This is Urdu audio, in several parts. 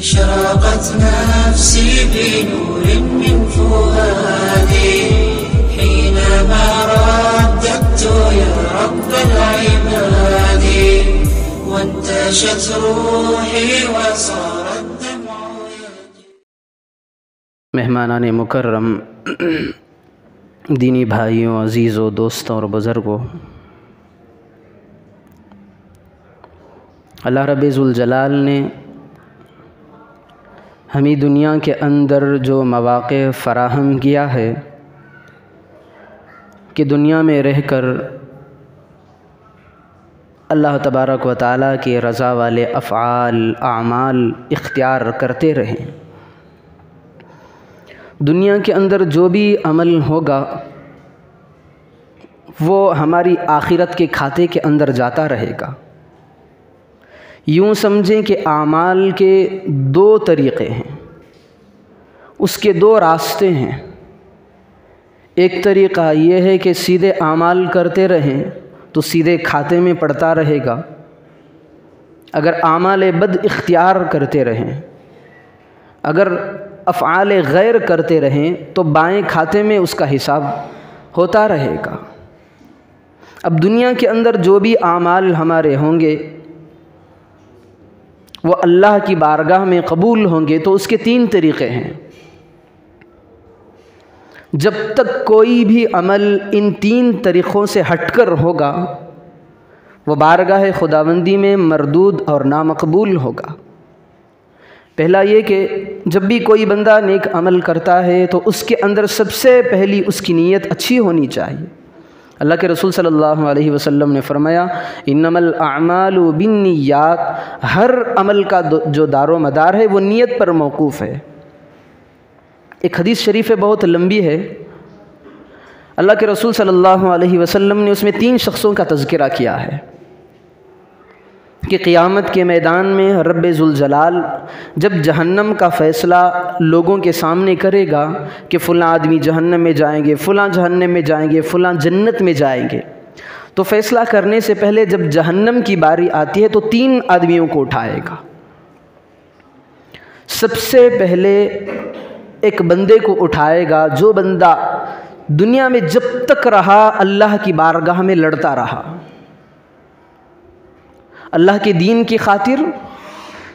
أشرقت نفسي بنور من فؤادي حينما رددت يا رب العباد وانتشت روحي وصار الدمع يجري. مہمانان مکرم، دینی بھائیوں، عزیزوں، دوستوں اور بزرگوں، اللہ رب ذوالجلال نے ہمیں دنیا کے اندر جو مواقع فراہم کیا ہے کہ دنیا میں رہ کر اللہ تبارک و تعالیٰ کی رضا والے افعال، اعمال اختیار کرتے رہیں۔ دنیا کے اندر جو بھی عمل ہوگا وہ ہماری آخرت کے کھاتے کے اندر جاتا رہے گا۔ یوں سمجھیں کہ اعمال کے دو طریقے ہیں، اس کے دو راستے ہیں۔ ایک طریقہ یہ ہے کہ سیدھے اعمال کرتے رہیں تو سیدھے کھاتے میں پڑتا رہے گا۔ اگر اعمال بد اختیار کرتے رہیں، اگر افعال غیر کرتے رہیں تو بائیں کھاتے میں اس کا حساب ہوتا رہے گا۔ اب دنیا کے اندر جو بھی اعمال ہمارے ہوں گے وہ اللہ کی بارگاہ میں قبول ہوں گے تو اس کے تین طریقے ہیں۔ جب تک کوئی بھی عمل ان تین طریقوں سے ہٹ کر ہوگا وہ بارگاہ خداوندی میں مردود اور نامقبول ہوگا۔ پہلا یہ کہ جب بھی کوئی بندہ نیک عمل کرتا ہے تو اس کے اندر سب سے پہلی اس کی نیت اچھی ہونی چاہیے۔ اللہ کے رسول صلی اللہ علیہ وسلم نے فرمایا انما الاعمال بالنیات، ہر عمل کا جو دار و مدار ہے وہ نیت پر موقوف ہے۔ ایک حدیث شریف بہت لمبی ہے، اللہ کے رسول صلی اللہ علیہ وسلم نے اس میں 3 شخصوں کا تذکرہ کیا ہے کہ قیامت کے میدان میں رب ذوالجلال جب جہنم کا فیصلہ لوگوں کے سامنے کرے گا کہ فلاں آدمی جہنم میں جائیں گے، فلاں جہنم میں جائیں گے، فلاں جنت میں جائیں گے، تو فیصلہ کرنے سے پہلے جب جہنم کی باری آتی ہے تو 3 آدمیوں کو اٹھائے گا۔ سب سے پہلے ایک بندے کو اٹھائے گا جو بندہ دنیا میں جب تک رہا اللہ کی بارگاہ میں لڑتا رہا، اللہ کے دین کی خاطر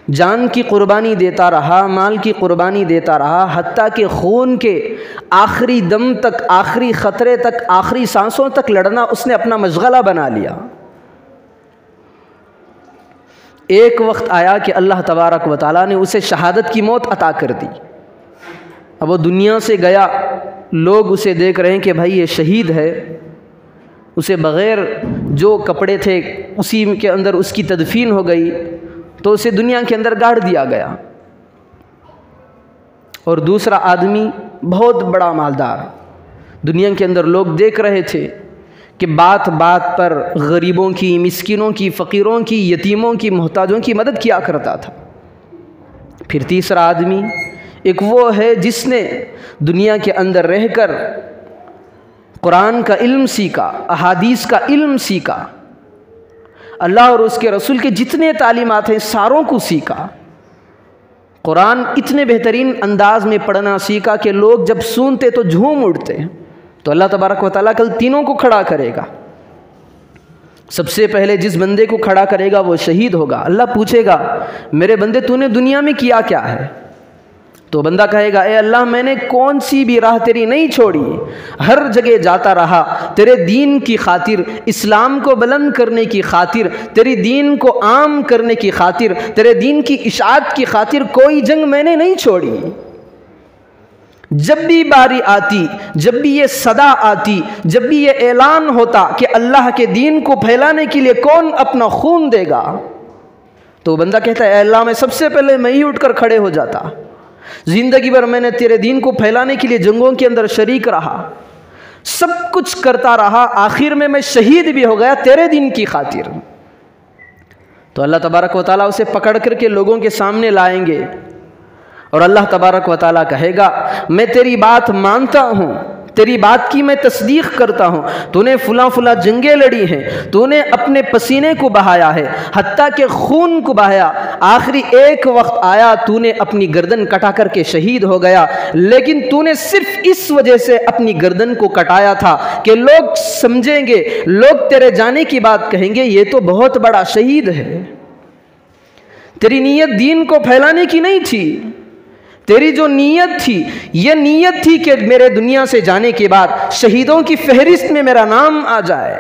جان کی قربانی دیتا رہا، مال کی قربانی دیتا رہا، حتیٰ کہ خون کے آخری دم تک، آخری خطرے تک، آخری سانسوں تک لڑنا اس نے اپنا مشغلہ بنا لیا۔ ایک وقت آیا کہ اللہ تبارک و تعالیٰ نے اسے شہادت کی موت عطا کر دی۔ اب وہ دنیا سے گیا، لوگ اسے دیکھ رہے ہیں کہ بھائی یہ شہید ہے، اسے بغیر جو کپڑے تھے اسی کے اندر اس کی تدفین ہو گئی، تو اسے دنیا کے اندر گاڑ دیا گیا۔ اور دوسرا آدمی بہت بڑا مالدار، دنیا کے اندر لوگ دیکھ رہے تھے کہ بات بات پر غریبوں کی، مسکینوں کی، فقیروں کی، یتیموں کی، محتاجوں کی مدد کیا کرتا تھا۔ پھر تیسرا آدمی ایک وہ ہے جس نے دنیا کے اندر رہ کر قرآن کا علم سیکھا، احادیث کا علم سیکھا، اللہ اور اس کے رسول کے جتنے تعلیمات ہیں ساروں کو سیکھا، قرآن اتنے بہترین انداز میں پڑھنا سیکھا کہ لوگ جب سنتے تو جھوم اٹھتے۔ تو اللہ تبارک و تعالیٰ کل تینوں کو کھڑا کرے گا۔ سب سے پہلے جس بندے کو کھڑا کرے گا وہ شہید ہوگا۔ اللہ پوچھے گا میرے بندے تو نے دنیا میں کیا کیا ہے؟ تو بندہ کہے گا اے اللہ میں نے کون سی بھی راہ تیری نہیں چھوڑی، ہر جگہ جاتا رہا، تیرے دین کی خاطر، اسلام کو بلند کرنے کی خاطر، تیری دین کو عام کرنے کی خاطر، تیرے دین کی اشاعت کی خاطر کوئی جنگ میں نے نہیں چھوڑی۔ جب بھی باری آتی، جب بھی یہ صدا آتی، جب بھی یہ اعلان ہوتا کہ اللہ کے دین کو پھیلانے کے لیے کون اپنا خون دے گا، تو بندہ کہتا ہے اے اللہ میں سب سے پہلے میں ہی اٹھ کر کھڑے ہو جاتا۔ زندگی بھر میں نے تیرے دین کو پھیلانے کے لیے جنگوں کے اندر شریک رہا، سب کچھ کرتا رہا، آخر میں شہید بھی ہو گیا تیرے دین کی خاطر۔ تو اللہ تبارک و تعالیٰ اسے پکڑ کر کے لوگوں کے سامنے لائیں گے اور اللہ تبارک و تعالیٰ کہے گا میں تیری بات مانتا ہوں، تیری بات کی میں تصدیق کرتا ہوں، تو نے فلاں فلاں جنگیں لڑی ہیں، تو نے اپنے پسینے کو بہایا ہے، حتیٰ کہ خون کو بہایا، آخری ایک وقت آیا تو نے اپنی گردن کٹا کر کے شہید ہو گیا، لیکن تو نے صرف اس وجہ سے اپنی گردن کو کٹایا تھا کہ لوگ سمجھیں گے، لوگ تیرے جانے کی بات کہیں گے یہ تو بہت بڑا شہید ہے۔ تیری نیت دین کو پھیلانے کی نہیں تھی، تیری جو نیت تھی یہ نیت تھی کہ میرے دنیا سے جانے کے بعد شہیدوں کی فہرست میں میرا نام آ جائے،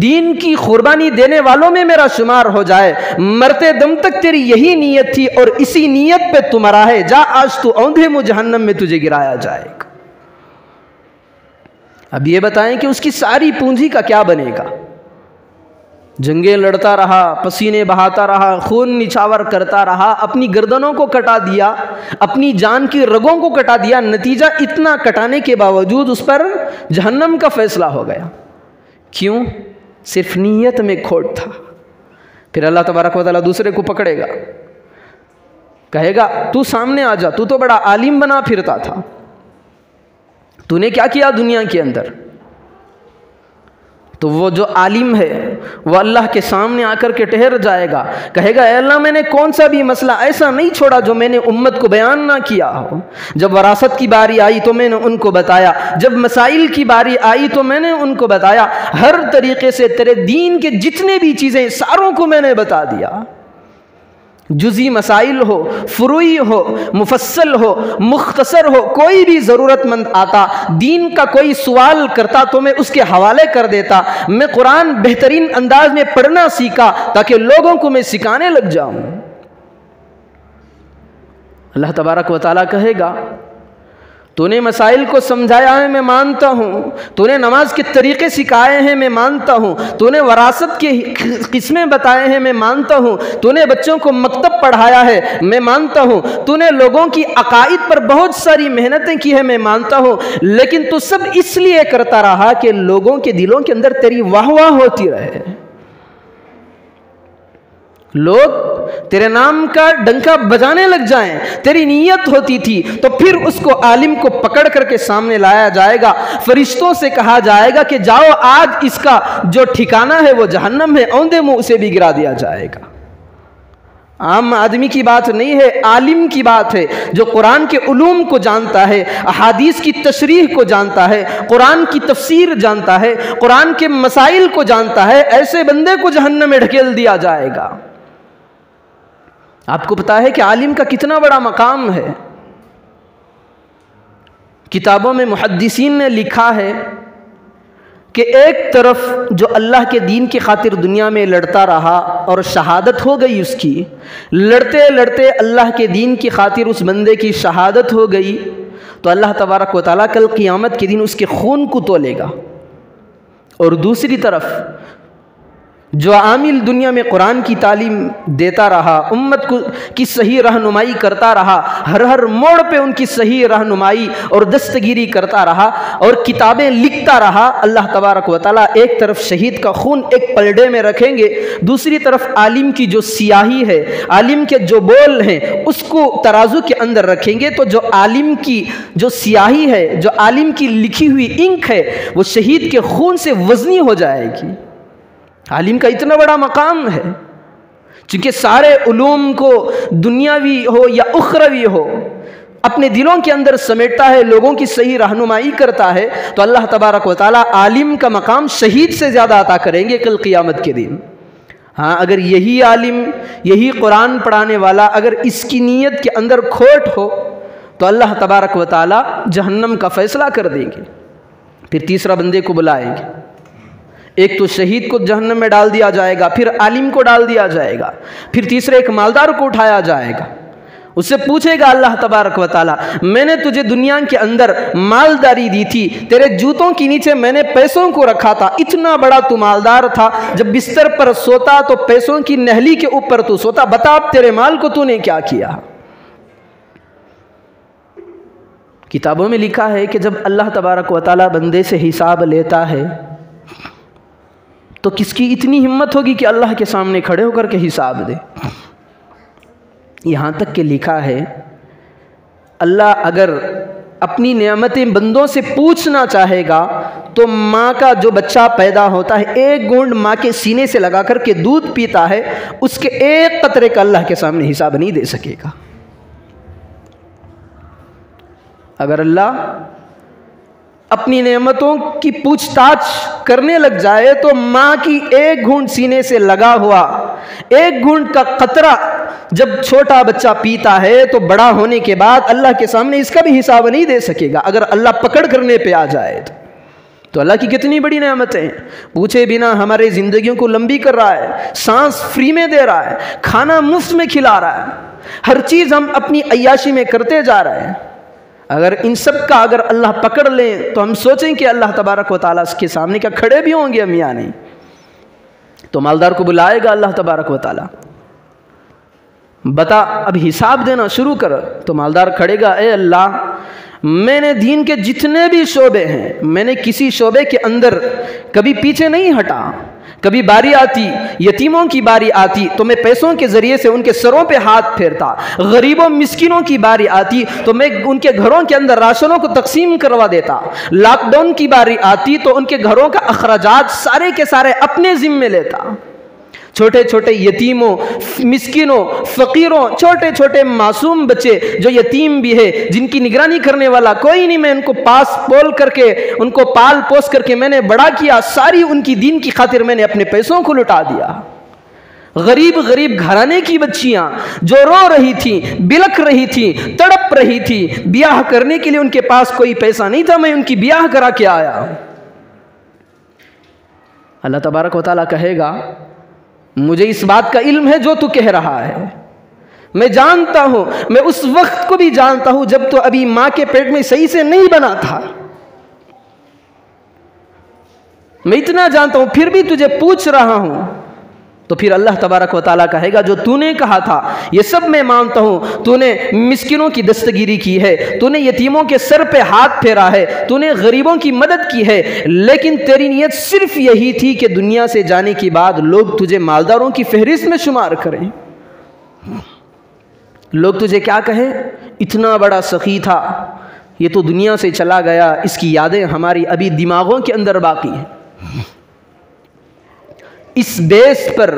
دین کی قربانی دینے والوں میں میرا شمار ہو جائے، مرتے دم تک تیری یہی نیت تھی، اور اسی نیت پہ تو مرا ہے، جا آج تو اوندھے منہ جہنم میں تجھے گرایا جائے گا۔ اب یہ بتائیں کہ اس کی ساری پونجی کا کیا بنے گا؟ جنگیں لڑتا رہا، پسینے بہاتا رہا، خون نچھاور کرتا رہا، اپنی گردنوں کو کٹا دیا، اپنی جان کی رگوں کو کٹا دیا، نتیجہ اتنا کٹانے کے باوجود اس پر جہنم کا فیصلہ ہو گیا۔ کیوں؟ صرف نیت میں کھوٹ تھا۔ پھر اللہ تبارک و تعالیٰ دوسرے کو پکڑے گا، کہے گا تو سامنے آ جا، تو بڑا عالم بنا پھرتا تھا، تو نے کیا کیا دنیا کے اندر؟ تو وہ جو عالم ہے وہ اللہ کے سامنے آ کر کے ٹھہر جائے گا، کہے گا اے اللہ میں نے کون سا بھی مسئلہ ایسا نہیں چھوڑا جو میں نے امت کو بیان نہ کیا ہو۔ جب وراثت کی باری آئی تو میں نے ان کو بتایا، جب مسائل کی باری آئی تو میں نے ان کو بتایا، ہر طریقے سے تیرے دین کے جتنے بھی چیزیں ساروں کو میں نے بتا دیا، جزئی مسائل ہو، فروعی ہو، مفصل ہو، مختصر ہو، کوئی بھی ضرورت مند آتا، دین کا کوئی سوال کرتا تو میں اس کے حوالے کر دیتا۔ میں قرآن بہترین انداز میں پڑھنا سیکھا تاکہ لوگوں کو میں سکھانے لگ جاؤں۔ اللہ تبارک و تعالیٰ کہے گا تو نے مسائل کو سمجھایا ہے میں مانتا ہوں، تو نے نماز کے طریقے سکھائے ہیں میں مانتا ہوں، تو نے وراثت کے قسمیں بتائے ہیں میں مانتا ہوں، تو نے بچوں کو مکتب پڑھایا ہے میں مانتا ہوں، تو نے لوگوں کی عقائد پر بہت ساری محنتیں کی ہیں میں مانتا ہوں، لیکن تو سب اس لیے کرتا رہا کہ لوگوں کے دلوں کے اندر تیری واہ واہ ہوتی رہے، لوگ تیرے نام کا ڈنکا بجانے لگ جائیں، تیری نیت ہوتی تھی۔ تو پھر اس کو عالم کو پکڑ کر کے سامنے لایا جائے گا، فرشتوں سے کہا جائے گا کہ جاؤ آج اس کا جو ٹھکانہ ہے وہ جہنم ہے، اوندے منہ اسے بھی گرا دیا جائے گا۔ عام آدمی کی بات نہیں ہے، عالم کی بات ہے، جو قرآن کے علوم کو جانتا ہے، احادیث کی تشریح کو جانتا ہے، قرآن کی تفسیر جانتا ہے، قرآن کے مسائل کو جانتا ہے، ایسے بندے کو جہنم میں ڈھکیل دیا جائے گا۔ آپ کو پتا ہے کہ عالم کا کتنا بڑا مقام ہے؟ کتابوں میں محدثین نے لکھا ہے کہ ایک طرف جو اللہ کے دین کی خاطر دنیا میں لڑتا رہا اور شہادت ہو گئی اس کی، لڑتے لڑتے اللہ کے دین کی خاطر اس بندے کی شہادت ہو گئی، تو اللہ تبارک و تعالیٰ کل قیامت کے دن اس کے خون کو تولے گا۔ اور دوسری طرف جو عامل دنیا میں قرآن کی تعلیم دیتا رہا، امت کو کی صحیح رہنمائی کرتا رہا، ہر موڑ پہ ان کی صحیح رہنمائی اور دستگیری کرتا رہا اور کتابیں لکھتا رہا، اللہ تبارک و تعالیٰ ایک طرف شہید کا خون ایک پلڑے میں رکھیں گے، دوسری طرف عالم کی جو سیاہی ہے، عالم کے جو بول ہیں اس کو ترازو کے اندر رکھیں گے، تو جو عالم کی جو سیاہی ہے، جو عالم کی لکھی ہوئی انک ہے، وہ شہید کے خون سے وزنی ہو جائے گی۔ عالم کا اتنا بڑا مقام ہے، چونکہ سارے علوم کو دنیاوی ہو یا اخروی ہو اپنے دلوں کے اندر سمیٹتا ہے، لوگوں کی صحیح رہنمائی کرتا ہے، تو اللہ تبارک و تعالیٰ عالم کا مقام شہید سے زیادہ عطا کریں گے کل قیامت کے دن۔ ہاں اگر یہی عالم، یہی قرآن پڑھانے والا اگر اس کی نیت کے اندر کھوٹ ہو تو اللہ تبارک و تعالیٰ جہنم کا فیصلہ کر دیں گے۔ پھر تیسرا بندے کو بلائیں گے، ایک تو شہید کو جہنم میں ڈال دیا جائے گا، پھر عالم کو ڈال دیا جائے گا، پھر تیسرے ایک مالدار کو اٹھایا جائے گا، اس سے پوچھے گا اللہ تبارک و تعالیٰ میں نے تجھے دنیا کے اندر مالداری دی تھی، تیرے جوتوں کے نیچے میں نے پیسوں کو رکھا تھا، اتنا بڑا تو مالدار تھا، جب بستر پر سوتا تو پیسوں کی نہلی کے اوپر تو سوتا، بتا اب تیرے مال کو تو نے کیا کیا؟ کتابوں میں لکھا ہے کہ جب اللہ تبارک و تعالیٰ بندے سے حساب لیتا ہے تو کس کی اتنی ہمت ہوگی کہ اللہ کے سامنے کھڑے ہو کر کے حساب دے؟ یہاں تک کہ لکھا ہے اللہ اگر اپنی نعمتیں بندوں سے پوچھنا چاہے گا تو ماں کا جو بچہ پیدا ہوتا ہے ایک گھونٹ ماں کے سینے سے لگا کر کے دودھ پیتا ہے، اس کے ایک قطرے کا اللہ کے سامنے حساب نہیں دے سکے گا۔ اگر اللہ اپنی نعمتوں کی پوچھ تاچھ کرنے لگ جائے تو ماں کی ایک گھونٹ سینے سے لگا ہوا ایک گھونٹ کا قطرہ جب چھوٹا بچہ پیتا ہے تو بڑا ہونے کے بعد اللہ کے سامنے اس کا بھی حساب نہیں دے سکے گا۔ اگر اللہ پکڑ کرنے پہ آ جائے تو اللہ کی کتنی بڑی نعمتیں ہیں، پوچھے بنا ہمارے زندگیوں کو لمبی کر رہا ہے، سانس فری میں دے رہا ہے، کھانا مفت میں کھلا رہا ہے، ہر چیز ہم اپنی عیاشی میں کرتے جا رہے ہیں۔ اگر ان سب کا اگر اللہ پکڑ لیں تو ہم سوچیں کہ اللہ تبارک و تعالیٰ اس کے سامنے کیا کھڑے بھی ہوں گے ہم یا نہیں؟ تو مالدار کو بلائے گا اللہ تبارک و تعالیٰ، بتا اب حساب دینا شروع کر۔ تو مالدار کھڑے گا، اے اللہ میں نے دین کے جتنے بھی شعبے ہیں میں نے کسی شعبے کے اندر کبھی پیچھے نہیں ہٹا، کبھی باری آتی یتیموں کی باری آتی تو میں پیسوں کے ذریعے سے ان کے سروں پہ ہاتھ پھیرتا، غریبوں مسکینوں کی باری آتی تو میں ان کے گھروں کے اندر راشنوں کو تقسیم کروا دیتا، لاک ڈاؤن کی باری آتی تو ان کے گھروں کا اخراجات سارے کے سارے اپنے ذمے لیتا۔ چھوٹے چھوٹے یتیموں، مسکینوں، فقیروں، چھوٹے چھوٹے معصوم بچے جو یتیم بھی ہے جن کی نگرانی کرنے والا کوئی نہیں، میں ان کو پاس پول کر کے ان کو پال پوس کر کے میں نے بڑا کیا، ساری ان کی دین کی خاطر میں نے اپنے پیسوں کو لٹا دیا۔ غریب غریب گھرانے کی بچیاں جو رو رہی تھیں، بلک رہی تھیں، تڑپ رہی تھی، بیاہ کرنے کے لیے ان کے پاس کوئی پیسہ نہیں تھا، میں ان کی بیاہ کرا کے آیا۔ اللہ تبارک و تعالیٰ کہے گا مجھے اس بات کا علم ہے جو تو کہہ رہا ہے، میں جانتا ہوں، میں اس وقت کو بھی جانتا ہوں جب تو ابھی ماں کے پیٹ میں صحیح سے نہیں بنا تھا، میں اتنا جانتا ہوں، پھر بھی تجھے پوچھ رہا ہوں۔ تو پھر اللہ تبارک و تعالیٰ کہے گا جو تو نے کہا تھا یہ سب میں مانتا ہوں، تو نے مسکینوں کی دستگیری کی ہے، تو نے یتیموں کے سر پہ ہاتھ پھیرا ہے، تو نے غریبوں کی مدد کی ہے، لیکن تیری نیت صرف یہی تھی کہ دنیا سے جانے کے بعد لوگ تجھے مالداروں کی فہرست میں شمار کریں، لوگ تجھے کیا کہیں، اتنا بڑا سخی تھا، یہ تو دنیا سے چلا گیا، اس کی یادیں ہماری ابھی دماغوں کے اندر باقی ہیں۔ اس بیس پر،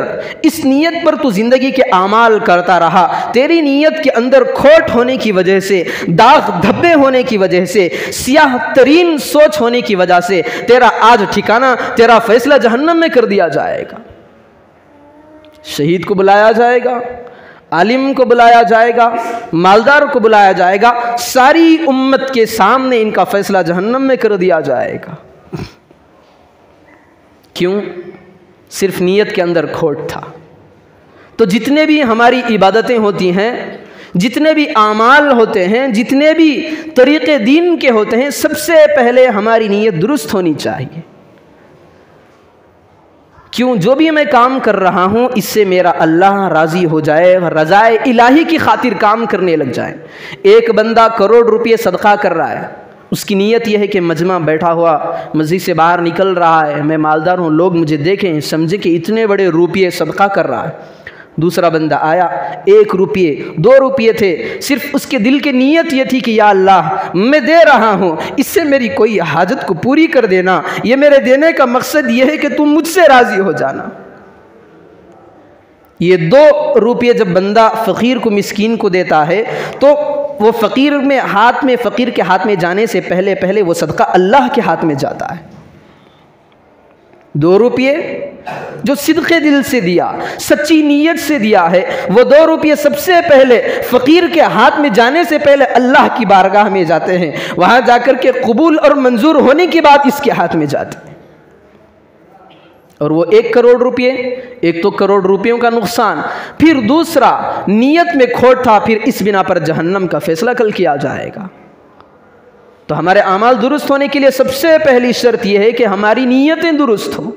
اس نیت پر تو زندگی کے اعمال کرتا رہا، تیری نیت کے اندر کھوٹ ہونے کی وجہ سے، داغ دھبے ہونے کی وجہ سے، سیاہ ترین سوچ ہونے کی وجہ سے تیرا آج ٹھکانہ، تیرا فیصلہ جہنم میں کر دیا جائے گا۔ شہید کو بلایا جائے گا، عالم کو بلایا جائے گا، مالدار کو بلایا جائے گا، ساری امت کے سامنے ان کا فیصلہ جہنم میں کر دیا جائے گا۔ کیوں؟ صرف نیت کے اندر کھوٹ تھا۔ تو جتنے بھی ہماری عبادتیں ہوتی ہیں، جتنے بھی اعمال ہوتے ہیں، جتنے بھی طریقے دین کے ہوتے ہیں، سب سے پہلے ہماری نیت درست ہونی چاہیے۔ کیوں؟ جو بھی میں کام کر رہا ہوں اس سے میرا اللہ راضی ہو جائے، رضائے الہی کی خاطر کام کرنے لگ جائے۔ ایک بندہ کروڑ روپے صدقہ کر رہا ہے، اس کی نیت یہ ہے کہ مجمع بیٹھا ہوا مسجد سے باہر نکل رہا ہے، میں مالدار ہوں، لوگ مجھے دیکھیں سمجھیں کہ اتنے بڑے روپیے صدقہ کر رہا ہے۔ دوسرا بندہ آیا، 1 روپیے 2 روپیے تھے، صرف اس کے دل کی نیت یہ تھی کہ یا اللہ میں دے رہا ہوں، اس سے میری کوئی حاجت کو پوری کر دینا، یہ میرے دینے کا مقصد یہ ہے کہ تم مجھ سے راضی ہو جانا۔ یہ 2 روپیے جب بندہ فقیر کو، مسکین کو دیتا ہے تو وہ فقیر کے ہاتھ میں جانے سے پہلے وہ صدقہ اللہ کے ہاتھ میں جاتا ہے۔ 2 روپیے جو صدقے دل سے دیا، سچی نیت سے دیا ہے، وہ 2 روپیے سب سے پہلے فقیر کے ہاتھ میں جانے سے پہلے اللہ کی بارگاہ میں جاتے ہیں، وہاں جا کر کے قبول اور منظور ہونے کے بعد اس کے ہاتھ میں جاتے ہیں۔ اور وہ 1 کروڑ روپے، ایک تو کروڑ روپیوں کا نقصان، پھر دوسرا نیت میں کھوٹ تھا، پھر اس بنا پر جہنم کا فیصلہ کل کیا جائے گا۔ تو ہمارے اعمال درست ہونے کے لیے سب سے پہلی شرط یہ ہے کہ ہماری نیتیں درست ہوں،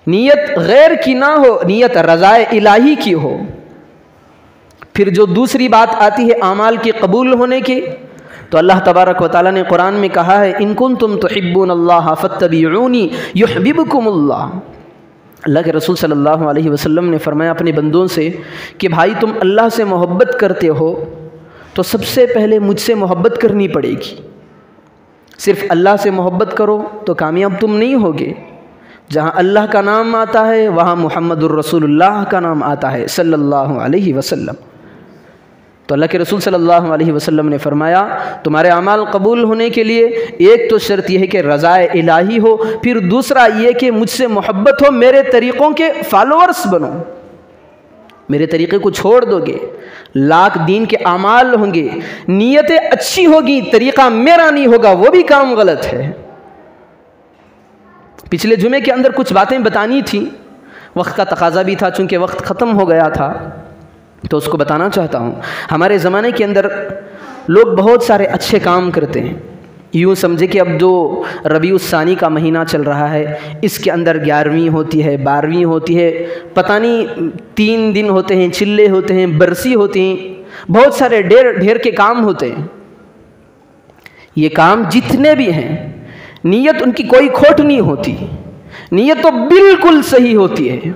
نیت غیر کی نہ ہو، نیت رضائے الہی کی ہو۔ پھر جو دوسری بات آتی ہے اعمال کے قبول ہونے کی، تو اللہ تبارک و تعالیٰ نے قرآن میں کہا ہے ان کنتم تحبون اللہ فاتبعونی یحببکم اللہ۔ اللہ کے رسول صلی اللہ علیہ وسلم نے فرمایا اپنے بندوں سے کہ بھائی تم اللہ سے محبت کرتے ہو تو سب سے پہلے مجھ سے محبت کرنی پڑے گی۔ صرف اللہ سے محبت کرو تو کامیاب تم نہیں ہوگے۔ جہاں اللہ کا نام آتا ہے وہاں محمد الرسول اللہ کا نام آتا ہے صلی اللہ علیہ وسلم۔ تو اللہ کے رسول صلی اللہ علیہ وسلم نے فرمایا تمہارے اعمال قبول ہونے کے لیے ایک تو شرط یہ ہے کہ رضا الہی ہو، پھر دوسرا یہ کہ مجھ سے محبت ہو، میرے طریقوں کے فالوورز بنو۔ میرے طریقے کو چھوڑ دو گے، لاکھ دین کے اعمال ہوں گے، نیتیں اچھی ہوگی، طریقہ میرا نہیں ہوگا، وہ بھی کام غلط ہے۔ پچھلے جمعے کے اندر کچھ باتیں بتانی تھیں، وقت کا تقاضا بھی تھا، چونکہ وقت ختم ہو گیا تھا تو اس کو بتانا چاہتا ہوں۔ ہمارے زمانے کے اندر لوگ بہت سارے اچھے کام کرتے ہیں۔ یوں سمجھے کہ اب جو ربیع الثانی کا مہینہ چل رہا ہے، اس کے اندر 11ویں ہوتی ہے، 12ویں ہوتی ہے، پتہ نہیں 3 دن ہوتے ہیں، چلے ہوتے ہیں، برسی ہوتی ہیں، بہت سارے ڈھیر کے کام ہوتے ہیں۔ یہ کام جتنے بھی ہیں نیت ان کی کوئی کھوٹ نہیں ہوتی، نیت تو بالکل صحیح ہوتی ہے۔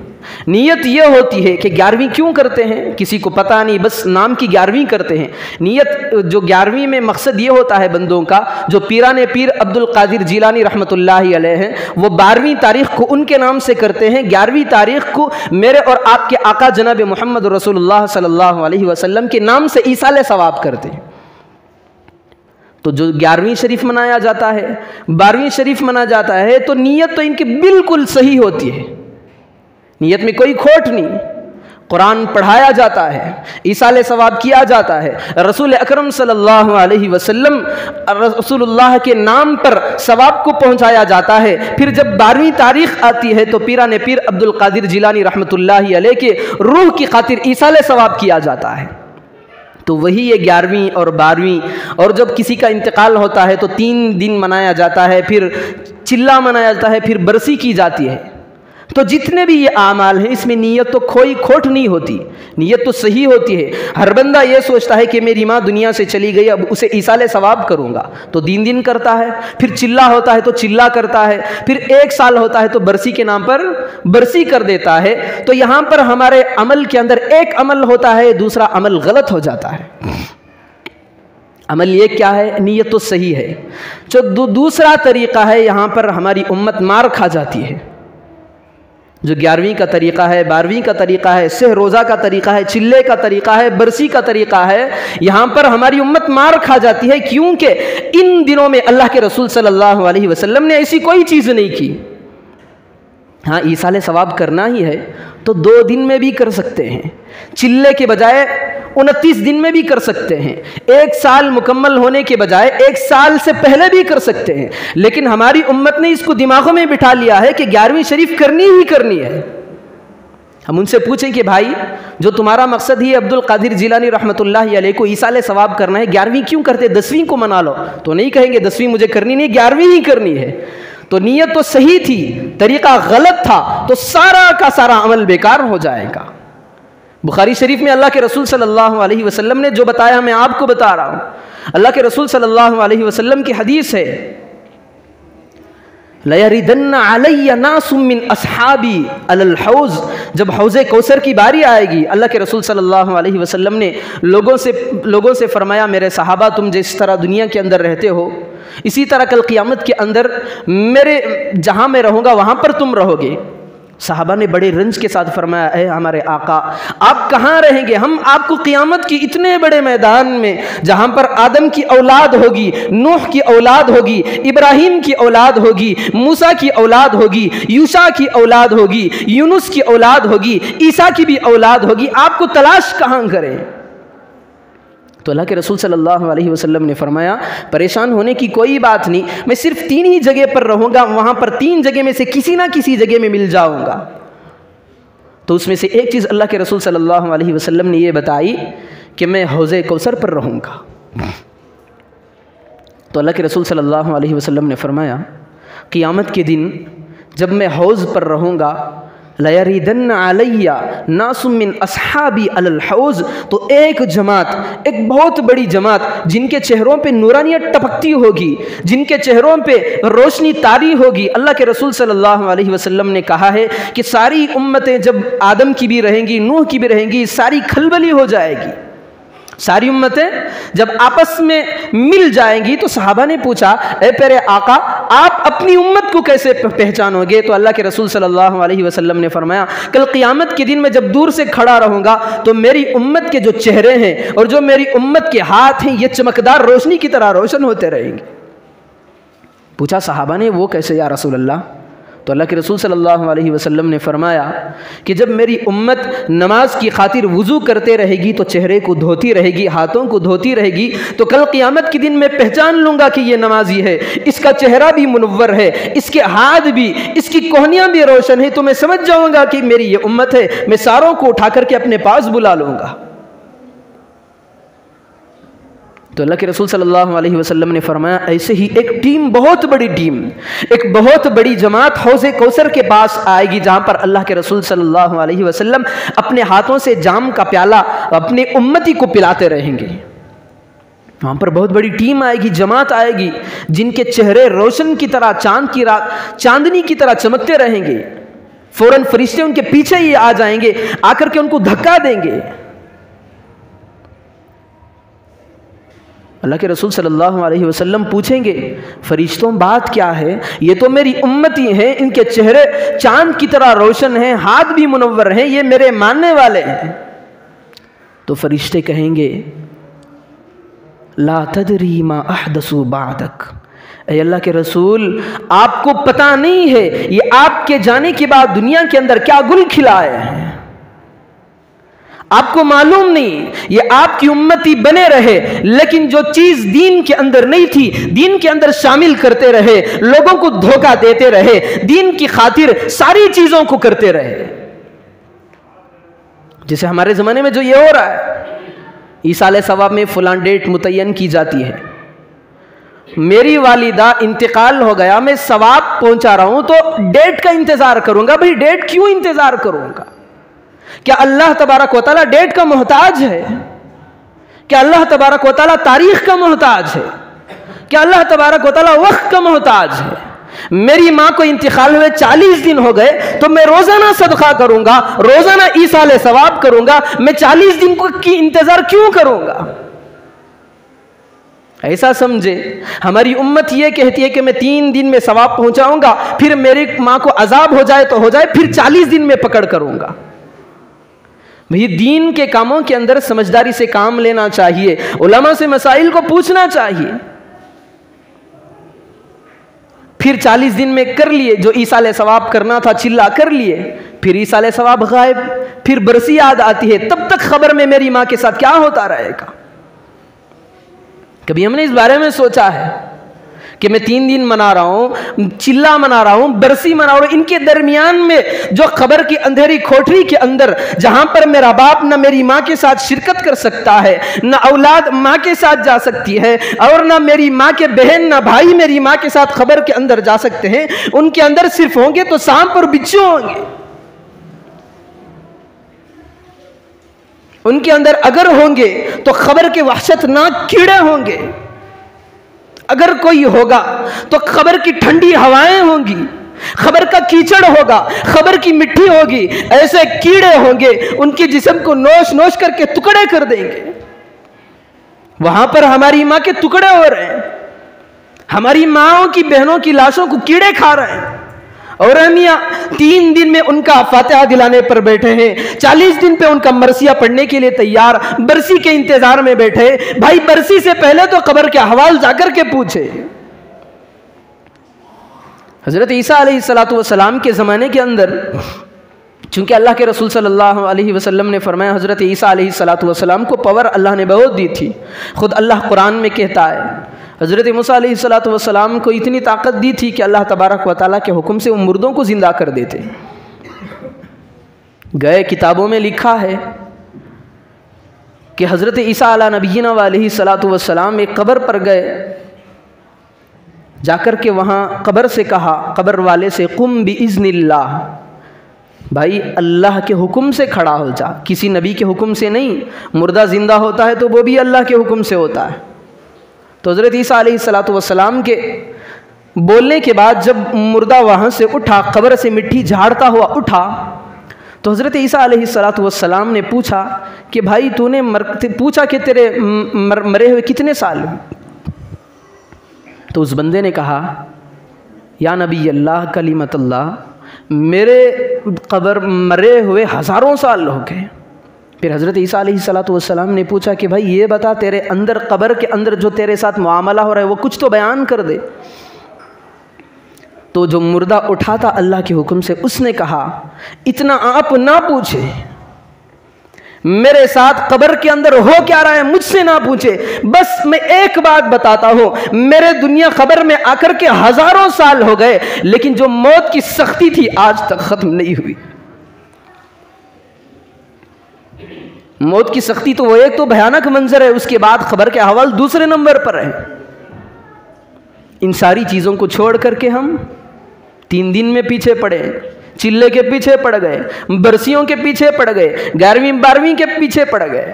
نیت یہ ہوتی ہے کہ 11ویں کیوں کرتے ہیں کسی کو پتہ نہیں، بس نام کی 11ویں کرتے ہیں۔ نیت جو 11ویں میں مقصد یہ ہوتا ہے بندوں کا، جو پیران پیر عبد القادر جیلانی رحمۃ اللہ علیہ ہیں، وہ 12ویں تاریخ کو ان کے نام سے کرتے ہیں، 11ویں تاریخ کو میرے اور آپ کے آقا جناب محمد رسول اللہ صلی اللہ علیہ وسلم کے نام سے ایصال ثواب کرتے ہیں۔ تو جو 11ویں شریف منایا جاتا ہے، 12ویں شریف منا جاتا ہے، تو نیت تو ان کی بالکل صحیح ہوتی ہے، نیت میں کوئی کھوٹ نہیں۔ قرآن پڑھایا جاتا ہے، ایصال ثواب کیا جاتا ہے، رسول اکرم صلی اللہ علیہ وسلم رسول اللہ کے نام پر ثواب کو پہنچایا جاتا ہے۔ پھر جب 12ویں تاریخ آتی ہے تو پیران پیر عبد القادر جیلانی رحمۃ اللہ علیہ کے روح کی خاطر ایصال ثواب کیا جاتا ہے۔ تو وہی یہ 11ویں اور 12ویں، اور جب کسی کا انتقال ہوتا ہے تو 3 دن منایا جاتا ہے، پھر چلہ منایا جاتا ہے، پھر برسی کی جاتی ہے۔ تو جتنے بھی یہ اعمال ہیں اس میں نیت تو کوئی کھوٹ نہیں ہوتی، نیت تو صحیح ہوتی ہے۔ ہر بندہ یہ سوچتا ہے کہ میری ماں دنیا سے چلی گئی، اب اسے ایصال ثواب کروں گا، تو دن کرتا ہے، پھر چلہ ہوتا ہے تو چلہ کرتا ہے، پھر 1 سال ہوتا ہے تو برسی کے نام پر برسی کر دیتا ہے۔ تو یہاں پر ہمارے عمل کے اندر ایک عمل ہوتا ہے، دوسرا عمل غلط ہو جاتا ہے۔ عمل یہ کیا ہے؟ نیت تو صحیح ہے۔ جو دوسرا طریقہ ہے، یہاں پر ہماری امت مار کھا جاتی ہے۔ جو 11ویں کا طریقہ ہے، 12ویں کا طریقہ ہے، سہ روزہ کا طریقہ ہے، چلے کا طریقہ ہے، برسی کا طریقہ ہے، یہاں پر ہماری امت مار کھا جاتی ہے، کیونکہ ان دنوں میں اللہ کے رسول صلی اللہ علیہ وسلم نے ایسی کوئی چیز نہیں کی۔ ہاں ایصال ثواب کرنا ہی ہے تو 2 دن میں بھی کر سکتے ہیں، چلے کے بجائے 29 دن میں بھی کر سکتے ہیں، 1 سال مکمل ہونے کے بجائے 1 سال سے پہلے بھی کر سکتے ہیں، لیکن ہماری امت نے اس کو دماغوں میں بٹھا لیا ہے کہ 11ویں شریف کرنی ہی کرنی ہے۔ ہم ان سے پوچھیں کہ بھائی جو تمہارا مقصد ہی عبد القادر جیلانی رحمۃ اللہ علیہ کو ایصال ثواب کرنا ہے، 11ویں کیوں کرتے؟ 10ویں کو منا لو۔ تو نہیں کہیں گے 10ویں مجھے کرنی نہیں، 11ویں ہی کرنی ہے۔ تو نیت تو صحیح تھی، طریقہ غلط تھا، تو سارا کا سارا عمل بیکار ہو جائے گا۔ بخاری شریف میں اللہ کے رسول صلی اللہ علیہ وسلم نے جو بتایا میں آپ کو بتا رہا ہوں۔ اللہ کے رسول صلی اللہ علیہ وسلم کی حدیث ہے، لَيَرِدَنَّ عَلَيَّ نَاسٌ مِّنْ أَصْحَابِي عَلَى الْحَوْضِ، جب حوض کوثر کی باری آئے گی، اللہ کے رسول صلی اللہ علیہ وسلم نے لوگوں سے فرمایا میرے صحابہ تم جس طرح دنیا کے اندر رہتے ہو اسی طرح کل قیامت کے اندر میرے جہاں میں رہوں گا وہاں پر تم رہو گے۔ صحابہ نے بڑے رنج کے ساتھ فرمایا اے ہمارے آقا آپ کہاں رہیں گے؟ ہم آپ کو قیامت کی اتنے بڑے میدان میں جہاں پر آدم کی اولاد ہوگی، نوح کی اولاد ہوگی، ابراہیم کی اولاد ہوگی، موسیٰ کی اولاد ہوگی، یوشع کی اولاد ہوگی، یونس کی اولاد ہوگی، عیسیٰ کی بھی اولاد ہوگی، آپ کو تلاش کہاں کریں؟ تو اللہ کے رسول صلی اللہ علیہ وسلم نے فرمایا پریشان ہونے کی کوئی بات نہیں، میں صرف 3 ہی جگہ پر رہوں گا، وہاں پر 3 جگہ میں سے کسی نہ کسی جگہ میں مل جاؤں گا۔ تو اس میں سے ایک چیز اللہ کے رسول صلی اللہ علیہ وسلم نے یہ بتائی کہ میں حوض کوثر پر رہوں گا۔ تو اللہ کے رسول صلی اللہ علیہ وسلم نے فرمایا قیامت کے دن جب میں حوض پر رہوں گا، لَيَرِدَنَّ عَلَيَّ نَاسٌ مِّنْ أَصْحَابِي عَلَى الْحَوْضِ، تو ایک جماعت، ایک بہت بڑی جماعت جن کے چہروں پہ نورانیت ٹپکتی ہوگی، جن کے چہروں پہ روشنی طاری ہوگی۔ اللہ کے رسول صلی اللہ علیہ وسلم نے کہا ہے کہ ساری امتیں جب آدم کی بھی رہیں گی، نوح کی بھی رہیں گی، ساری کھلبلی ہو جائے گی، ساری امتیں جب آپس میں مل جائیں گی تو صحابہ نے پوچھا اے پیارے آقا آپ اپنی امت کو کیسے پہچانو گے؟ تو اللہ کے رسول صلی اللہ علیہ وسلم نے فرمایا کل قیامت کے دن میں جب دور سے کھڑا رہوں گا تو میری امت کے جو چہرے ہیں اور جو میری امت کے ہاتھ ہیں یہ چمکدار روشنی کی طرح روشن ہوتے رہیں گے۔ پوچھا صحابہ نے وہ کیسے یا رسول اللہ؟ تو اللہ کے رسول صلی اللہ علیہ وسلم نے فرمایا کہ جب میری امت نماز کی خاطر وضو کرتے رہے گی تو چہرے کو دھوتی رہے گی، ہاتھوں کو دھوتی رہے گی، تو کل قیامت کے دن میں پہچان لوں گا کہ یہ نمازی ہے، اس کا چہرہ بھی منور ہے، اس کے ہاتھ بھی، اس کی کوہنیاں بھی روشن ہیں، تو میں سمجھ جاؤں گا کہ میری یہ امت ہے، میں ساروں کو اٹھا کر کے اپنے پاس بلا لوں گا۔ تو اللہ کے رسول صلی اللہ علیہ وسلم نے فرمایا ایسے ہی ایک ٹیم، بہت بڑی ٹیم، ایک بہت بڑی جماعت حوض کوثر کے پاس آئے گی جہاں پر اللہ کے رسول صلی اللہ علیہ وسلم اپنے ہاتھوں سے جام کا پیالہ اپنے امتی کو پلاتے رہیں گے۔ وہاں پر بہت بڑی ٹیم آئے گی، جماعت آئے گی جن کے چہرے روشن کی طرح چاند کی رات چاندنی کی طرح چمکتے رہیں گے۔ فوراً فرشتے ان کے پیچھے ہی آ جائیں گے، آ کر کے ان کو دھکا دیں گے۔ اللہ کے رسول صلی اللہ علیہ وسلم پوچھیں گے فرشتوں بات کیا ہے؟ یہ تو میری امتی ہیں، ان کے چہرے چاند کی طرح روشن ہیں، ہاتھ بھی منور ہیں، یہ میرے ماننے والے ہیں۔ تو فرشتے کہیں گے لا تدری ما احدثوا بعدک، اے اللہ کے رسول آپ کو پتہ نہیں ہے یہ آپ کے جانے کے بعد دنیا کے اندر کیا گل کھلائے ہیں، آپ کو معلوم نہیں، یہ آپ کی امتی بنے رہے لیکن جو چیز دین کے اندر نہیں تھی دین کے اندر شامل کرتے رہے، لوگوں کو دھوکہ دیتے رہے، دین کی خاطر ساری چیزوں کو کرتے رہے۔ جیسے ہمارے زمانے میں جو یہ ہو رہا ہے، ایصال ثواب میں فلاں ڈیٹ متعین کی جاتی ہے، میری والدہ انتقال ہو گیا، میں ثواب پہنچا رہا ہوں تو ڈیٹ کا انتظار کروں گا۔ بھئی ڈیٹ کیوں انتظار کروں گا؟ کیا اللہ تبارک و تعالیٰ ڈیٹ کا محتاج ہے؟ کیا اللہ تبارک و تعالیٰ تاریخ کا محتاج ہے؟ کیا اللہ تبارک و تعالیٰ وقت کا محتاج ہے؟ میری ماں کو انتقال ہوئے 40 دن ہو گئے تو میں روزانہ صدقہ کروں گا، روزانہ ایصال ثواب کروں گا، میں 40 دن کی انتظار کیوں کروں گا؟ ایسا سمجھے ہماری امت یہ کہتی ہے کہ میں 3 دن میں ثواب پہنچاؤں گا، پھر میری ماں کو عذاب ہو جائے تو ہو جائے، پھر 40 دن میں پکڑ کروں گا۔ بھئی دین کے کاموں کے اندر سمجھداری سے کام لینا چاہیے، علماء سے مسائل کو پوچھنا چاہیے۔ پھر 40 دن میں کر لیے جو ایصال ثواب کرنا تھا چلا کر لیے، پھر ایصال ثواب غائب، پھر برسی یاد آتی ہے، تب تک خبر میں میری ماں کے ساتھ کیا ہوتا رہے گا؟ کبھی ہم نے اس بارے میں سوچا ہے کہ میں 3 دن منا رہا ہوں، چلا منا رہا ہوں، برسی منا رہا ہوں، ان کے درمیان میں جو خبر کی اندھیری کوٹری کے اندر جہاں پر میرا باپ نہ میری ماں کے ساتھ شرکت کر سکتا ہے، نہ اولاد ماں کے ساتھ جا سکتی ہے، اور نہ میری ماں کے بہن نہ بھائی میری ماں کے ساتھ خبر کے اندر جا سکتے ہیں، ان کے اندر صرف ہوں گے تو سانپ اور بچھو ہوں گے۔ ان کے اندر اگر ہوں گے تو خبر کے وحشتناک کیڑے ہوں گے، اگر کوئی ہوگا تو خبر کی ٹھنڈی ہوائیں ہوں گی، خبر کا کیچڑ ہوگا، خبر کی مٹی ہوگی، ایسے کیڑے ہوں گے ان کے جسم کو نوش نوش کر کے ٹکڑے کر دیں گے۔ وہاں پر ہماری ماں کے ٹکڑے ہو رہے ہیں، ہماری ماں کی بہنوں کی لاشوں کو کیڑے کھا رہے ہیں، اور میاں 3 دن میں ان کا فاتحہ دلانے پر بیٹھے ہیں، 40 دن پہ ان کا مرثیہ پڑھنے کے لیے تیار، برسی کے انتظار میں بیٹھے۔ بھائی برسی سے پہلے تو قبر کے احوال جا کر کے پوچھے۔ حضرت عیسیٰ علیہ السلام کے زمانے کے اندر چونکہ اللہ کے رسول صلی اللہ علیہ وسلم نے فرمایا حضرت عیسیٰ علیہ السلام کو پاور اللہ نے بہت دی تھی، خود اللہ قرآن میں کہتا ہے حضرت موسیٰ علیہ السلام کو اتنی طاقت دی تھی کہ اللہ تبارک و تعالیٰ کے حکم سے وہ مردوں کو زندہ کر دیتے۔ گئے کتابوں میں لکھا ہے کہ حضرت عیسیٰ علیہ نبینا علیہ السلام ایک قبر پر گئے، جا کر کے وہاں قبر سے کہا، قبر والے سے قم بإذن اللہ، بھائی اللہ کے حکم سے کھڑا ہو جا، کسی نبی کے حکم سے نہیں، مردہ زندہ ہوتا ہے تو وہ بھی اللہ کے حکم سے ہوتا ہے۔ تو حضرت عیسیٰ علیہ السلام کے بولنے کے بعد جب مردہ وہاں سے اٹھا، قبر سے مٹی جھاڑتا ہوا اٹھا، تو حضرت عیسیٰ علیہ السلام نے پوچھا کہ بھائی تو نے پوچھا کہ تیرے مرے ہوئے کتنے سال ہوئے؟ تو اس بندے نے کہا یا نبی اللہ کلمت اللہ، میرے قبر مرے ہوئے ہزاروں سال ہو گئے۔ پھر حضرت عیسیٰ علیہ السلام نے پوچھا کہ بھائی یہ بتا، تیرے اندر قبر کے اندر جو تیرے ساتھ معاملہ ہو رہا ہے وہ کچھ تو بیان کر دے۔ تو جو مردہ اٹھا تھا اللہ کے حکم سے، اس نے کہا اتنا آپ نہ پوچھے، میرے ساتھ قبر کے اندر ہو کیا رہا ہے مجھ سے نہ پوچھے، بس میں ایک بات بتاتا ہوں، میرے دنیا خبر میں آ کر کے ہزاروں سال ہو گئے، لیکن جو موت کی سختی تھی آج تک ختم نہیں ہوئی۔ موت کی سختی تو وہ ایک تو بھیانک منظر ہے، اس کے بعد خبر کے احوال دوسرے نمبر پر ہیں۔ ان ساری چیزوں کو چھوڑ کر کے ہم 3 دن میں پیچھے پڑے، چلے کے پیچھے پڑ گئے، برسیوں کے پیچھے پڑ گئے، 11ویں 12ویں کے پیچھے پڑ گئے۔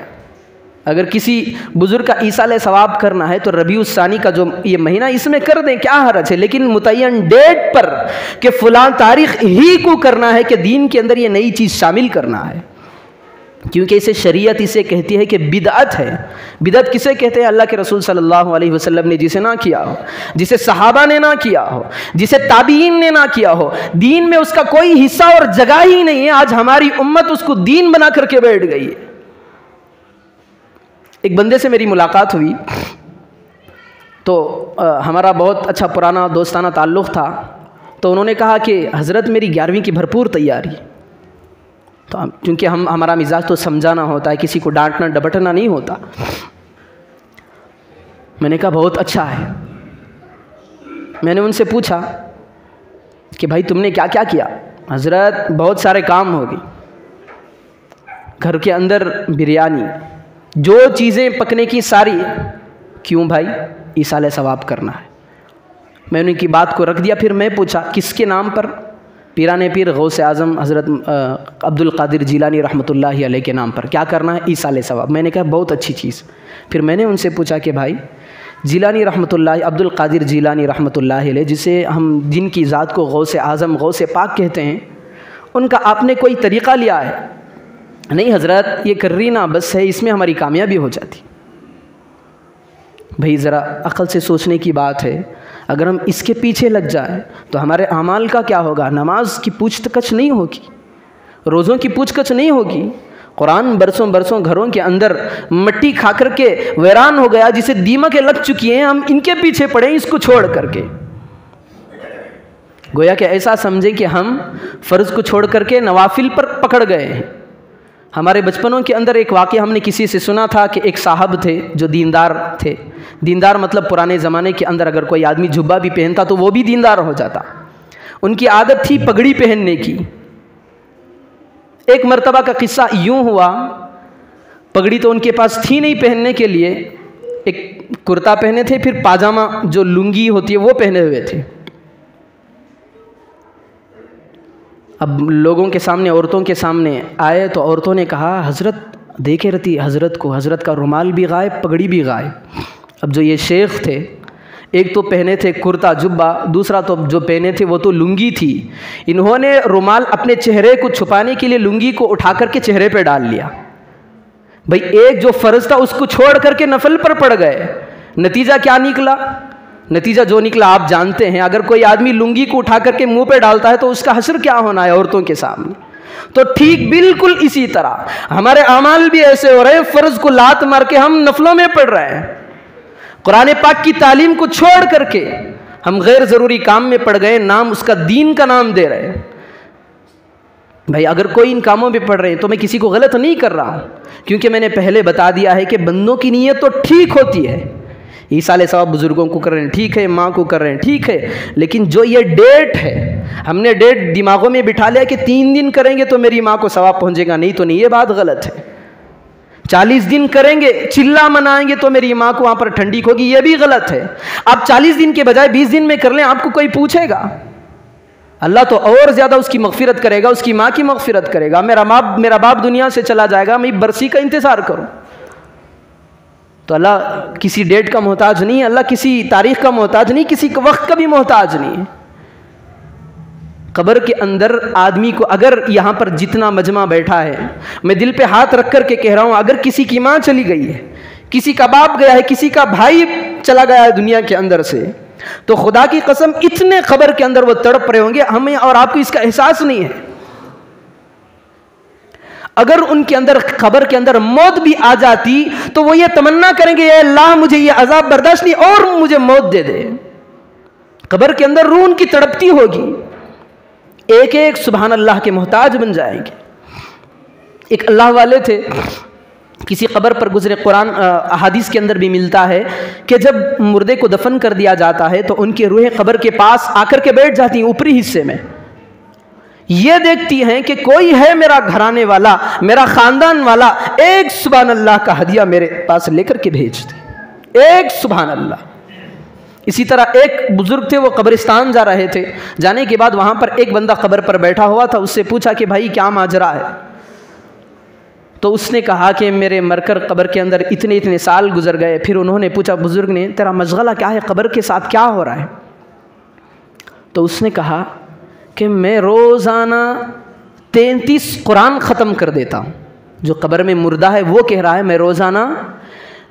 اگر کسی بزرگ کا ایصال ثواب کرنا ہے تو ربیع الثانی کا جو یہ مہینہ اس میں کر دیں، کیا حرج ہے، لیکن متعین ڈیٹ پر کہ فلاں تاریخ ہی کو کرنا ہے کہ دین کے اندر یہ نئی چیز شامل کرنا ہے، کیونکہ اسے شریعت اسے کہتی ہے کہ بدعت ہے۔ بدعت کسے کہتے ہیں؟ اللہ کے رسول صلی اللہ علیہ وسلم نے جسے نہ کیا ہو، جسے صحابہ نے نہ کیا ہو، جسے تابعین نے نہ کیا ہو، دین میں اس کا کوئی حصہ اور جگہ ہی نہیں ہے۔ آج ہماری امت اس کو دین بنا کر کے بیٹھ گئی ہے۔ ایک بندے سے میری ملاقات ہوئی تو ہمارا بہت اچھا پرانا دوستانہ تعلق تھا، تو انہوں نے کہا کہ حضرت میری 11ویں کی بھرپور تیاری، تو چونکہ ہمارا مزاج تو سمجھانا ہوتا ہے، کسی کو ڈانٹنا ڈبٹنا نہیں ہوتا۔ میں نے کہا بہت اچھا ہے۔ میں نے ان سے پوچھا کہ بھائی تم نے کیا کیا کیا؟ حضرت بہت سارے کام ہو گئی، گھر کے اندر بریانی، جو چیزیں پکنے کی ساری۔ کیوں بھائی؟ ایصال ثواب کرنا ہے۔ میں نے ان کی بات کو رکھ دیا، پھر میں پوچھا کس کے نام پر؟ پیران پیر غوث اعظم حضرت عبد القادر جیلانی رحمۃ اللہ علیہ کے نام پر کیا کرنا ہے؟ ایصال ثواب۔ میں نے کہا بہت اچھی چیز۔ پھر میں نے ان سے پوچھا کہ بھائی جیلانی رحمۃ اللہ، عبد القادر جیلانی رحمۃ اللہ علیہ، جسے ہم جن کی ذات کو غوث اعظم غوث پاک کہتے ہیں، ان کا آپ نے کوئی طریقہ لیا ہے؟ نہیں حضرت، یہ کر رہی نا بس ہے، اس میں ہماری کامیابی ہو جاتی۔ بھائی ذرا عقل سے سوچنے کی بات ہے، اگر ہم اس کے پیچھے لگ جائیں تو ہمارے اعمال کا کیا ہوگا؟ نماز کی پوچھ گچھ نہیں ہوگی، روزوں کی پوچھ گچھ نہیں ہوگی، قرآن برسوں برسوں گھروں کے اندر مٹی کھا کر کے ویران ہو گیا، جسے دیمکیں لگ چکی ہیں، ہم ان کے پیچھے پڑیں اس کو چھوڑ کر کے۔ گویا کہ ایسا سمجھیں کہ ہم فرض کو چھوڑ کر کے نوافل پر پکڑ گئے ہیں۔ ہمارے بچپنوں کے اندر ایک واقعہ ہم نے کسی سے سنا تھا کہ ایک صاحب تھے جو دیندار تھے۔ دیندار مطلب پرانے زمانے کے اندر اگر کوئی آدمی جبہ بھی پہنتا تو وہ بھی دیندار ہو جاتا۔ ان کی عادت تھی پگڑی پہننے کی۔ ایک مرتبہ کا قصہ یوں ہوا، پگڑی تو ان کے پاس تھی نہیں پہننے کے لیے، ایک کرتا پہنے تھے، پھر پاجامہ جو لنگی ہوتی ہے وہ پہنے ہوئے تھے۔ اب لوگوں کے سامنے، عورتوں کے سامنے آئے تو عورتوں نے کہا حضرت دیکھے رہتی حضرت کو، حضرت کا رومال بھی غائب، پگڑی بھی غائب۔ اب جو یہ شیخ تھے، ایک تو پہنے تھے کرتا جبہ، دوسرا تو جو پہنے تھے وہ تو لنگی تھی۔ انہوں نے رومال اپنے چہرے کو چھپانے کے لیے لنگی کو اٹھا کر کے چہرے پہ ڈال لیا۔ بھئی ایک جو فرض تھا اس کو چھوڑ کر کے نفل پر پڑ گئے۔ نتیجہ کیا نکلا؟ نتیجہ جو نکلا آپ جانتے ہیں۔ اگر کوئی آدمی لنگی کو اٹھا کر کے منہ پہ ڈالتا ہے تو اس کا حشر کیا ہونا ہے عورتوں کے سامنے۔ تو ٹھیک بالکل اسی طرح ہمارے اعمال بھی ایسے ہو رہے ہیں، فرض کو لات مار کے ہم نفلوں میں پڑھ رہے ہیں، قرآن پاک کی تعلیم کو چھوڑ کر کے ہم غیر ضروری کام میں پڑ گئے، نام اس کا دین کا نام دے رہے ہیں۔ بھائی اگر کوئی ان کاموں میں پڑھ رہے ہیں تو میں کسی کو غلط نہیں کر رہا ہوں، کیونکہ میں نے پہلے بتا دیا ہے کہ بندوں کی نیت تو ٹھیک ہوتی ہے۔ ایصال ثواب بزرگوں کو کر رہے ہیں ٹھیک ہے، ماں کو کر رہے ہیں ٹھیک ہے، لیکن جو یہ ڈیٹ ہے، ہم نے ڈیٹ دماغوں میں بٹھا لیا کہ 3 دن کریں گے تو میری ماں کو ثواب پہنچے گا، نہیں تو نہیں، یہ بات غلط ہے۔ 40 دن کریں گے، چلا منائیں گے تو میری ماں کو وہاں پر ٹھنڈی ہوگی، یہ بھی غلط ہے۔ آپ 40 دن کے بجائے 20 دن میں کر لیں، آپ کو کوئی پوچھے گا؟ اللہ تو اور زیادہ اس کی مغفرت کرے گا، اس کی ماں کی مغفرت کرے گا۔ میرا باپ دنیا سے چلا جائے گا، میں برسی کا انتظار کروں؟ تو اللہ کسی ڈیٹ کا محتاج نہیں ہے، اللہ کسی تاریخ کا محتاج نہیں، کسی وقت کا بھی محتاج نہیں ہے۔ قبر کے اندر آدمی کو اگر یہاں پر جتنا مجمع بیٹھا ہے، میں دل پہ ہاتھ رکھ کر کے کہہ رہا ہوں، اگر کسی کی ماں چلی گئی ہے، کسی کا باپ گیا ہے، کسی کا بھائی چلا گیا ہے دنیا کے اندر سے، تو خدا کی قسم اتنے قبر کے اندر وہ تڑپ رہے ہوں گے، ہمیں اور آپ کو اس کا احساس نہیں ہے۔ اگر ان کے اندر قبر کے اندر موت بھی آ جاتی تو وہ یہ تمنا کریں گے، اے اللہ مجھے یہ عذاب برداشت نہیں اور مجھے موت دے دے۔ قبر کے اندر روح ان کی تڑپتی ہوگی، ایک ایک سبحان اللہ کے محتاج بن جائیں گے۔ ایک اللہ والے تھے، کسی قبر پر گزرے، قرآن احادیث کے اندر بھی ملتا ہے کہ جب مردے کو دفن کر دیا جاتا ہے تو ان کی روح قبر کے پاس آ کر کے بیٹھ جاتی ہیں اوپری حصے میں، یہ دیکھتی ہیں کہ کوئی ہے میرا گھرانے والا، میرا خاندان والا، ایک سبحان اللہ کا ہدیہ میرے پاس لے کر کے بھیج دے، ایک سبحان اللہ۔ اسی طرح ایک بزرگ تھے، وہ قبرستان جا رہے تھے، جانے کے بعد وہاں پر ایک بندہ قبر پر بیٹھا ہوا تھا، اس سے پوچھا کہ بھائی کیا ماجرا ہے؟ تو اس نے کہا کہ میرے مر کر قبر کے اندر اتنے سال گزر گئے۔ پھر انہوں نے پوچھا بزرگ نے، تیرا مشغلہ کیا ہے، قبر کے ساتھ کیا ہو رہا ہے؟ تو اس نے کہا کہ میں روزانہ 33 قرآن ختم کر دیتا ہوں۔ جو قبر میں مردہ ہے وہ کہہ رہا ہے میں روزانہ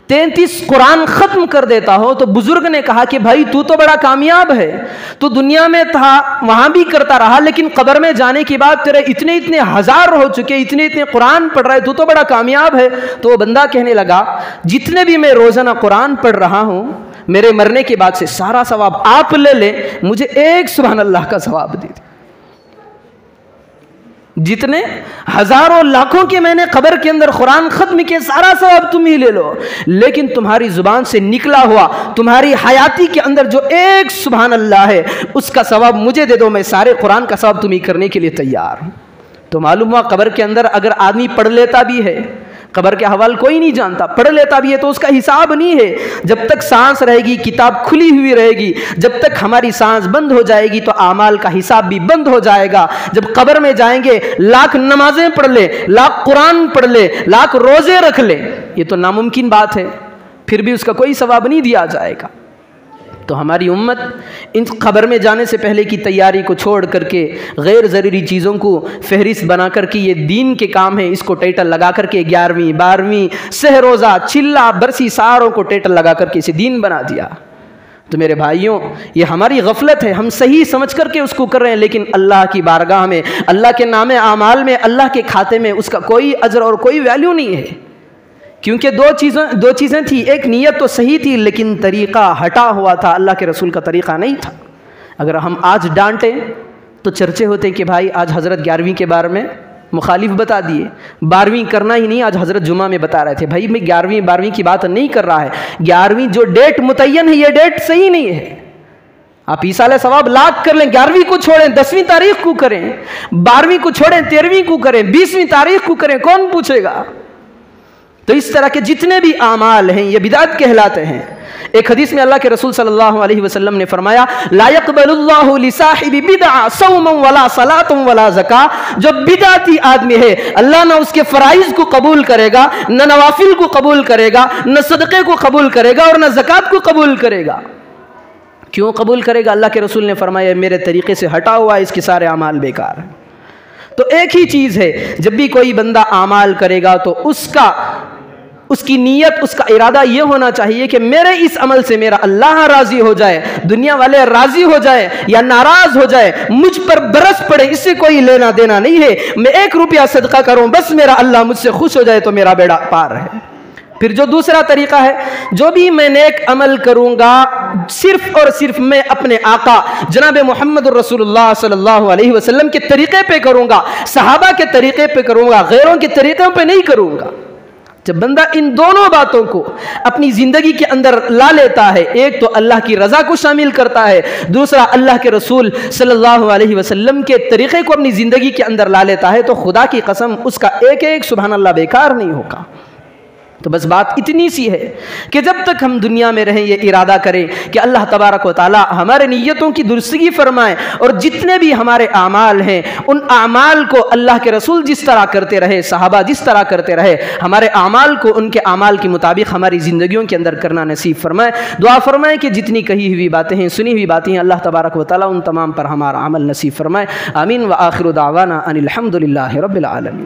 33 قرآن ختم کر دیتا ہوں۔ تو بزرگ نے کہا کہ بھائی تو بڑا کامیاب ہے، تو دنیا میں تھا وہاں بھی کرتا رہا، لیکن قبر میں جانے کے بعد تیرے اتنے ہزار ہو چکے، اتنے قرآن پڑھ رہے، تو بڑا کامیاب ہے۔ تو وہ بندہ کہنے لگا جتنے بھی میں روزانہ قرآن پڑھ رہا ہوں، میرے مرنے کے بعد سے سارا ثواب آپ لے لیں، مجھے ایک سبحان اللہ کا ثواب دے دیں۔ جتنے ہزاروں لاکھوں کے میں نے قبر کے اندر قرآن ختم کیے، سارا ثواب تم ہی لے لو، لیکن تمہاری زبان سے نکلا ہوا تمہاری حیاتی کے اندر جو ایک سبحان اللہ ہے اس کا ثواب مجھے دے دو، میں سارے قرآن کا ثواب تم ہی کرنے کے لیے تیار ہوں۔ تو معلوم ہوا قبر کے اندر اگر آدمی پڑھ لیتا بھی ہے، قبر کے حوال کوئی نہیں جانتا، پڑھ لیتا بھی ہے تو اس کا حساب نہیں ہے۔ جب تک سانس رہے گی کتاب کھلی ہوئی رہے گی، جب تک ہماری سانس بند ہو جائے گی تو اعمال کا حساب بھی بند ہو جائے گا۔ جب قبر میں جائیں گے لاکھ نمازیں پڑھ لے، لاکھ قرآن پڑھ لے، لاکھ روزے رکھ لے، یہ تو ناممکن بات ہے، پھر بھی اس کا کوئی ثواب نہیں دیا جائے گا۔ تو ہماری امت ان قبر میں جانے سے پہلے کی تیاری کو چھوڑ کر کے غیر ضروری چیزوں کو فہرست بنا کر کے یہ دین کے کام ہے، اس کو ٹائٹل لگا کر کے 11ویں 12ویں سہ روزہ چلہ برسی ساروں کو ٹائٹل لگا کر کے اسے دین بنا دیا۔ تو میرے بھائیوں یہ ہماری غفلت ہے، ہم صحیح سمجھ کر کے اس کو کر رہے ہیں، لیکن اللہ کی بارگاہ میں، اللہ کے نام اعمال میں، اللہ کے کھاتے میں اس کا کوئی اجر اور کوئی ویلیو نہیں ہے۔ کیونکہ دو چیزیں تھی، ایک نیت تو صحیح تھی لیکن طریقہ ہٹا ہوا تھا، اللہ کے رسول کا طریقہ نہیں تھا۔ اگر ہم آج ڈانٹیں تو چرچے ہوتے کہ بھائی آج حضرت 11ویں کے بارے میں مخالف بتا دیے، 12ویں کرنا ہی نہیں، آج حضرت جمعہ میں بتا رہے تھے۔ بھائی میں 11ویں 12ویں کی بات نہیں کر رہا ہے، 11ویں جو ڈیٹ متعین ہے یہ ڈیٹ صحیح نہیں ہے۔ آپ ایسال ثواب لاکھ کر لیں، 11ویں کو چھوڑیں 10ویں تاریخ کو کریں، 12ویں کو چھوڑیں 13ویں کو کریں، 20ویں تاریخ کو کریں، کون پوچھے گا؟ تو اس طرح کے جتنے بھی اعمال ہیں یہ بدعت کہلاتے ہیں۔ ایک حدیث میں اللہ کے رسول صلی اللہ علیہ وسلم نے فرمایا لا يقبل اللہ لصاحب بدعہ صوما ولا صلاۃ ولا زکاۃ، جو بدعتی آدمی ہے اللہ نہ اس کے فرائض کو قبول کرے گا، نہ نوافل کو قبول کرے گا، نہ صدقے کو قبول کرے گا اور نہ زکوٰۃ کو قبول کرے گا۔ کیوں قبول کرے گا؟ اللہ کے رسول نے فرمایا میرے طریقے سے ہٹا ہوا ہے، اس کے سارے اعمال بیکار ہیں۔ تو ایک ہی چیز ہے، جب بھی کوئی بندہ اعمال کرے گا تو اس کی نیت، اس کا ارادہ یہ ہونا چاہیے کہ میرے اس عمل سے میرا اللہ راضی ہو جائے، دنیا والے راضی ہو جائے یا ناراض ہو جائے، مجھ پر برس پڑے، اس سے کوئی لینا دینا نہیں ہے۔ میں 1 روپیہ صدقہ کروں، بس میرا اللہ مجھ سے خوش ہو جائے تو میرا بیڑا پار ہے۔ پھر جو دوسرا طریقہ ہے، جو بھی میں نیک عمل کروں گا صرف اور صرف میں اپنے آقا جناب محمد رسول اللہ صلی اللہ علیہ وسلم کے طریقے پہ کروں گا، صحابہ کے طریقے پہ کروں گا، غیروں کے طریقوں پہ نہیں کروں گا۔ جب بندہ ان دونوں باتوں کو اپنی زندگی کے اندر لا لیتا ہے، ایک تو اللہ کی رضا کو شامل کرتا ہے، دوسرا اللہ کے رسول صلی اللہ علیہ وسلم کے طریقے کو اپنی زندگی کے اندر لا لیتا ہے، تو خدا کی قسم اس کا ایک ایک سبحان اللہ بیکار نہیں ہوگا۔ تو بس بات اتنی سی ہے کہ جب تک ہم دنیا میں رہیں یہ ارادہ کریں کہ اللہ تبارک و تعالی ہمارے نیتوں کی درستگی فرمائے، اور جتنے بھی ہمارے اعمال ہیں ان اعمال کو اللہ کے رسول جس طرح کرتے رہے، صحابہ جس طرح کرتے رہے، ہمارے اعمال کو ان کے اعمال کے مطابق ہماری زندگیوں کے اندر کرنا نصیب فرمائے۔ دعا فرمائے کہ جتنی کہی ہوئی باتیں ہیں، سنی ہوئی باتیں ہیں، اللہ تبارک و تعالی ان تمام پر ہمارا عمل نصیب فرمائے۔ آمین۔ وآخر دعوانا ان الحمد للہ رب العالمین۔